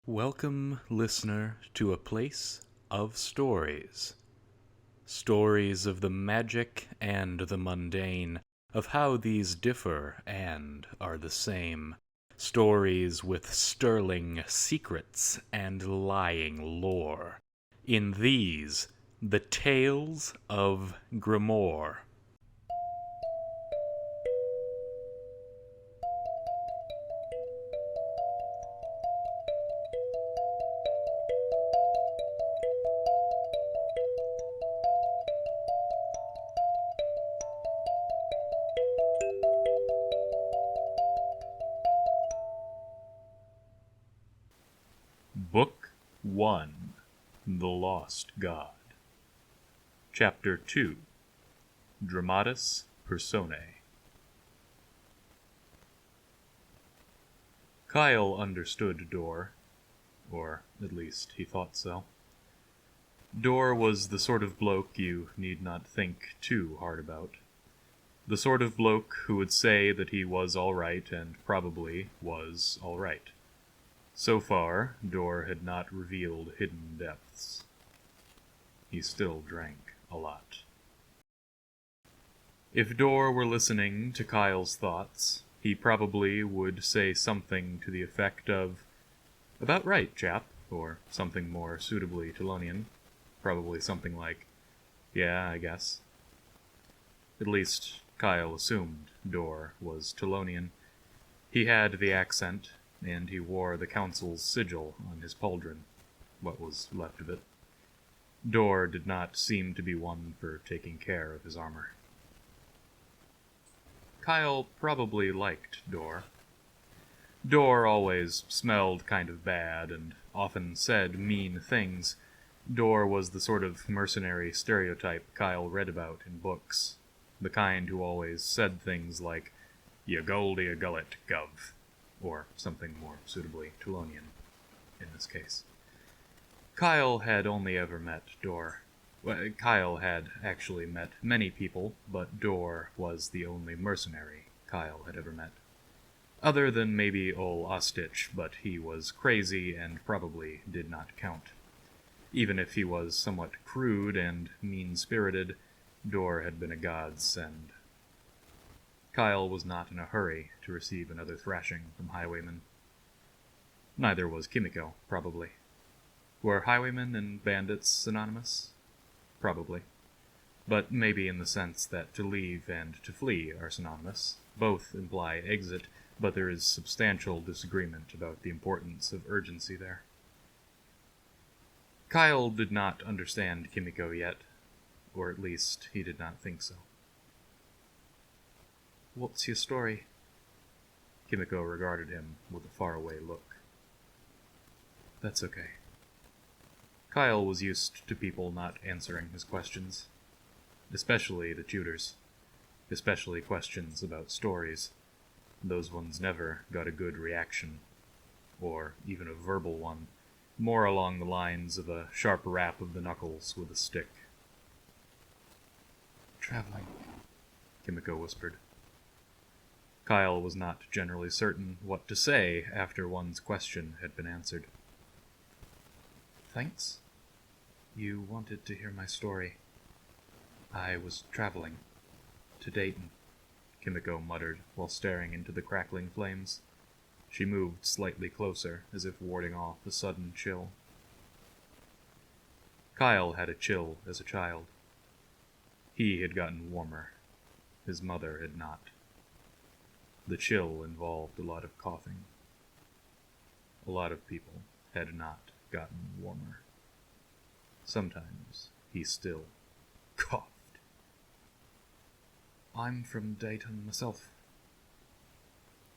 Welcome, listener, to a place of stories. Stories of the magic and the mundane, of how these differ and are the same. Stories with sterling secrets and lying lore. In these, the Tales of Grimoire. Book 1, The Lost God. Chapter 2, Dramatis Personae. Kyle understood Dor, or at least he thought so. Dor was the sort of bloke you need not think too hard about. The sort of bloke who would say that he was all right and probably was all right. So far, Dor had not revealed hidden depths. He still drank a lot. If Dor were listening to Kyle's thoughts, he probably would say something to the effect of, "About right, chap," or something more suitably Telonian. Probably something like, "Yeah, I guess." At least, Kyle assumed Dor was Telonian. He had the accent, and he wore the council's sigil on his pauldron, what was left of it. Dor did not seem to be one for taking care of his armor. Kyle probably liked Dor. Dor always smelled kind of bad and often said mean things. Dor was the sort of mercenary stereotype Kyle read about in books, the kind who always said things like, "Ya gold, ya gullet, gov," or something more suitably Telonian, in this case. Kyle had only ever met Dor. Well, Kyle had actually met many people, but Dor was the only mercenary Kyle had ever met. Other than maybe ol' Ostitch, but he was crazy and probably did not count. Even if he was somewhat crude and mean-spirited, Dor had been a godsend. Kyle was not in a hurry to receive another thrashing from highwaymen. Neither was Kimiko, probably. Were highwaymen and bandits synonymous? Probably. But maybe in the sense that to leave and to flee are synonymous. Both imply exit, but there is substantial disagreement about the importance of urgency there. Kyle did not understand Kimiko yet, or at least he did not think so. "What's your story?" Kimiko regarded him with a faraway look. "That's okay." Kyle was used to people not answering his questions, especially the tutors, especially questions about stories. Those ones never got a good reaction, or even a verbal one, more along the lines of a sharp rap of the knuckles with a stick. "Traveling," Kimiko whispered. Kyle was not generally certain what to say after one's question had been answered. "Thanks. You wanted to hear my story. I was traveling to Dayton," Kimiko muttered while staring into the crackling flames. She moved slightly closer, as if warding off a sudden chill. Kyle had a chill as a child. He had gotten warmer. His mother had not. The chill involved a lot of coughing. A lot of people had not gotten warmer. Sometimes he still coughed. "I'm from Dayton myself."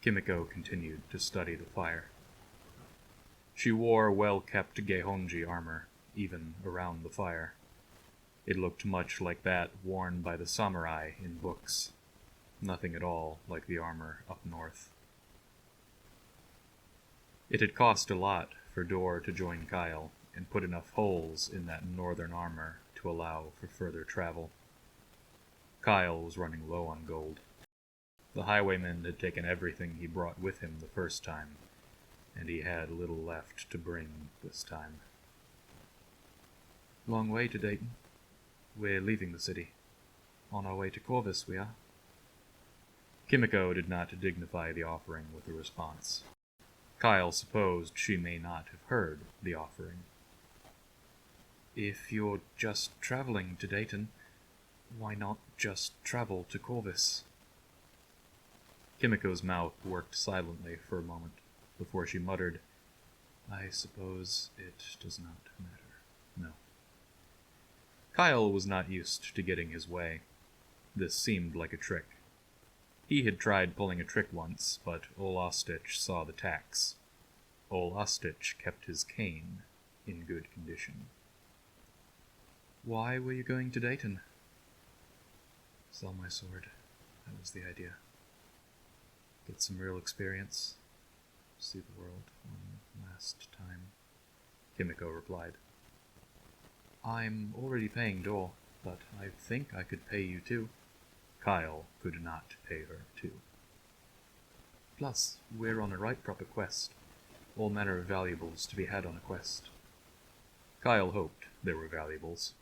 Kimiko continued to study the fire. She wore well-kept Geihonji armor, even around the fire. It looked much like that worn by the samurai in books. Nothing at all like the armor up north. It had cost a lot for Dor to join Kyle and put enough holes in that northern armor to allow for further travel. Kyle was running low on gold. The highwayman had taken everything he brought with him the first time. and he had little left to bring this time. Long way to Dayton. We're leaving the city. On our way to Corvus, we are. Kimiko did not dignify the offering with a response. Kyle supposed she may not have heard the offering. If you're just traveling to Dayton, why not just travel to Corvus? Kimiko's mouth worked silently for a moment before she muttered, I suppose it does not matter. No. Kyle was not used to getting his way. This seemed like a trick. He had tried pulling a trick once, but Ol Ostich saw the tacks. Ol Ostich kept his cane in good condition. Why were you going to Dayton? Sell my sword. That was the idea. Get some real experience. See the world one last time. Kimiko replied. I'm already paying Dor, but I think I could pay you too. Kyle could not pay her too. Plus, we're on a right proper quest. All manner of valuables to be had on a quest. Kyle hoped there were valuables.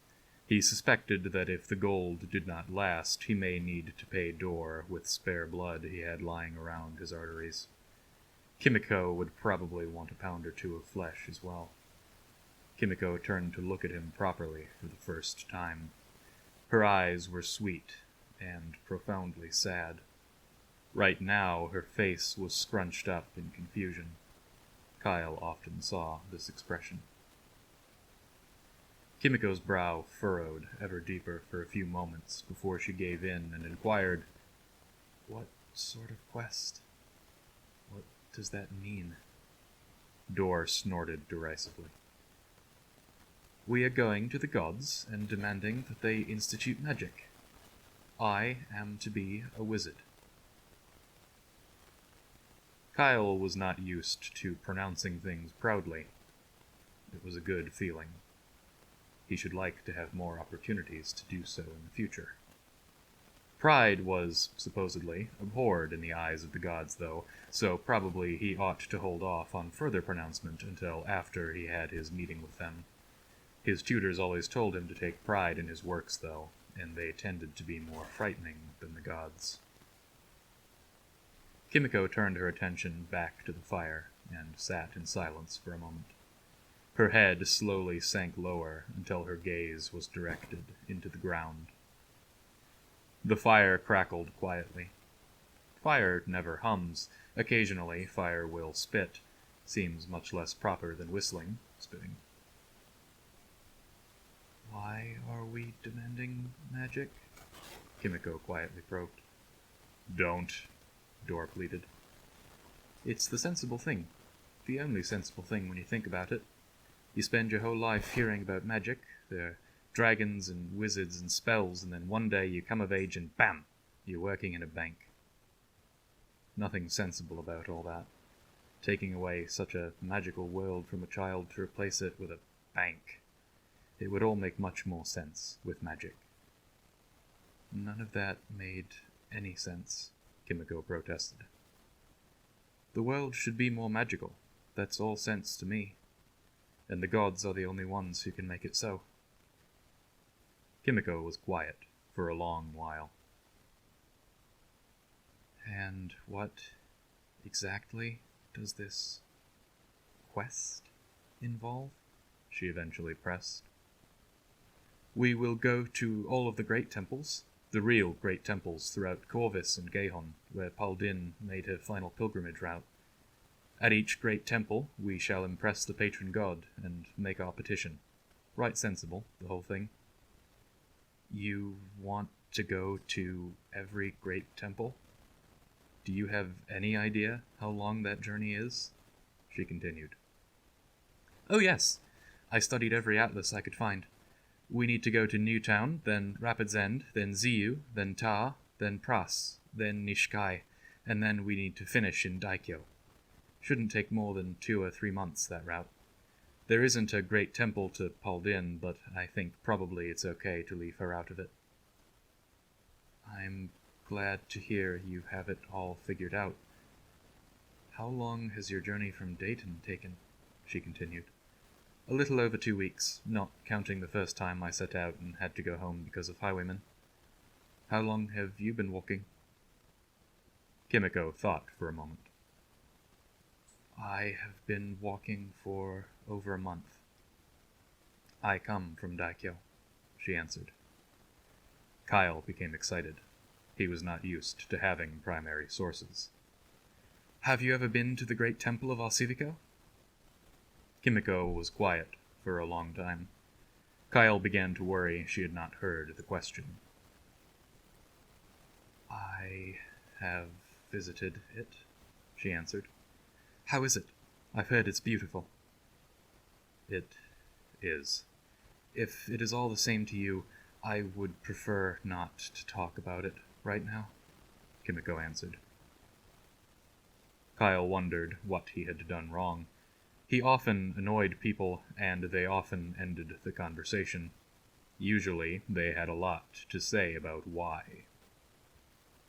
He suspected that if the gold did not last, he may need to pay Dor with spare blood he had lying around his arteries. Kimiko would probably want a pound or two of flesh as well. Kimiko turned to look at him properly for the first time. Her eyes were sweet and profoundly sad. Right now, her face was scrunched up in confusion. Kyle often saw this expression. Kimiko's brow furrowed ever deeper for a few moments before she gave in and inquired, What sort of quest? What does that mean? Dor snorted derisively. We are going to the gods and demanding that they institute magic. I am to be a wizard. Kyle was not used to pronouncing things proudly. It was a good feeling. He should like to have more opportunities to do so in the future. Pride was, supposedly, abhorred in the eyes of the gods, though, so probably he ought to hold off on further pronouncement until after he had his meeting with them. His tutors always told him to take pride in his works, though, and they tended to be more frightening than the gods. Kimiko turned her attention back to the fire and sat in silence for a moment. Her head slowly sank lower until her gaze was directed into the ground. The fire crackled quietly. Fire never hums. Occasionally, fire will spit. Seems much less proper than whistling, spitting. Why are we demanding magic? Kimiko quietly probed. Don't, Dor pleaded. It's the sensible thing. The only sensible thing when you think about it. You spend your whole life hearing about magic. There are dragons and wizards and spells, and then one day you come of age and bam! You're working in a bank. Nothing sensible about all that. Taking away such a magical world from a child to replace it with a bank. It would all make much more sense with magic. None of that made any sense, Kimiko protested. The world should be more magical. That's all sense to me. And the gods are the only ones who can make it so. Kimiko was quiet for a long while. And what exactly does this quest involve? She eventually pressed. We will go to all of the great temples, the real great temples throughout Corvus and Gahon, where Paldin made her final pilgrimage route. At each great temple, we shall impress the patron god and make our petition. Right sensible, the whole thing. You want to go to every great temple? Do you have any idea how long that journey is? She continued. Oh yes, I studied every atlas I could find. We need to go to Newtown, then Rapid's End, then Ziu, then Tar, then Pras, then Nishkai, and then we need to finish in Daikyo. Shouldn't take more than 2 or 3 months, that route. There isn't a great temple to Paldin, but I think probably it's okay to leave her out of it. I'm glad to hear you have it all figured out. How long has your journey from Dayton taken? She continued. A little over 2 weeks, not counting the first time I set out and had to go home because of highwaymen. How long have you been walking? Kimiko thought for a moment. I have been walking for over a month. I come from Daikyo, she answered. Kyle became excited. He was not used to having primary sources. Have you ever been to the great temple of Alcivico? Kimiko was quiet for a long time. Kyle began to worry she had not heard the question. I have visited it, she answered. How is it? I've heard it's beautiful. It is. If it is all the same to you, I would prefer not to talk about it right now, Kimiko answered. Kyle wondered what he had done wrong. He often annoyed people, and they often ended the conversation. Usually, they had a lot to say about why.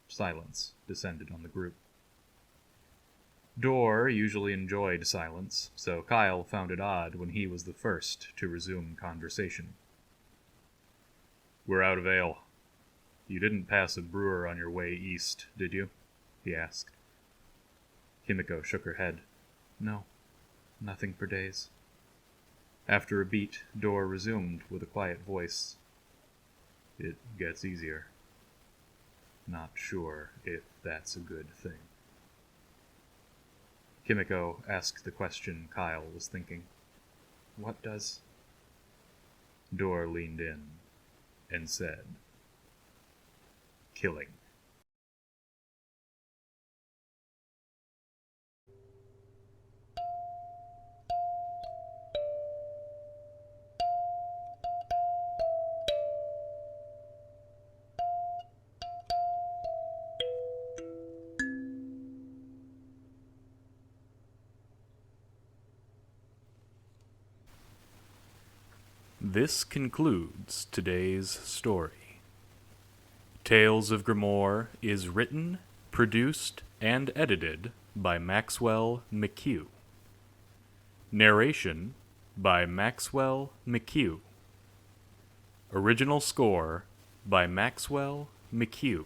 Silence descended on the group. Dor usually enjoyed silence, so Kyle found it odd when he was the first to resume conversation. We're out of ale. You didn't pass a brewer on your way east, did you? He asked. Kimiko shook her head. No, nothing for days. After a beat, Dor resumed with a quiet voice. It gets easier. Not sure if that's a good thing. Kimiko asked the question Kyle was thinking. What does? Dor leaned in and said, Killing. This concludes today's story. Tales of Grimoire is written, produced, and edited by Maxwell McHugh. Narration by Maxwell McHugh. Original score by Maxwell McHugh.